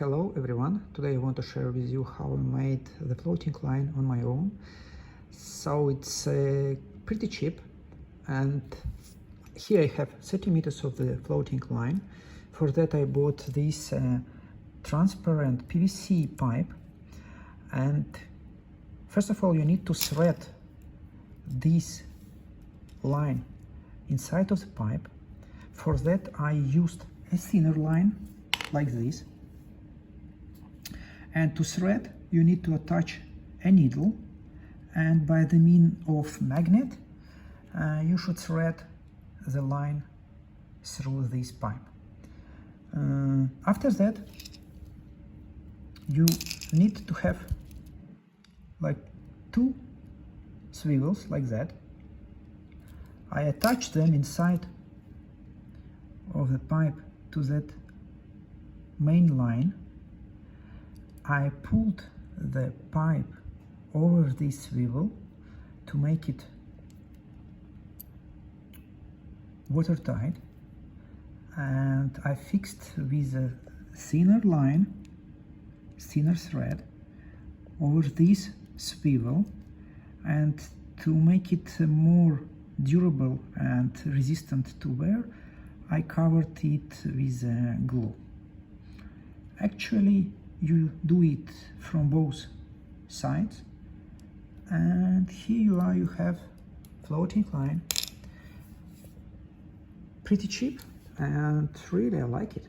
Hello everyone, today I want to share with you how I made the floating line on my own. So it's pretty cheap, and here I have 30 meters of the floating line. For that I bought this transparent PVC pipe, and first of all you need to thread this line inside of the pipe. For that I used a thinner line like this, and to thread you need to attach a needle, and by the means of magnet you should thread the line through this pipe. After that you need to have like two swivels like that. I attach them inside of the pipe to that main line. I pulled the pipe over this swivel to make it watertight, and I fixed with a thinner line, thinner thread over this swivel, and to make it more durable and resistant to wear, I covered it with glue. Actually, you do it from both sides, and here you are, you have floating line. Pretty cheap, and really I like it.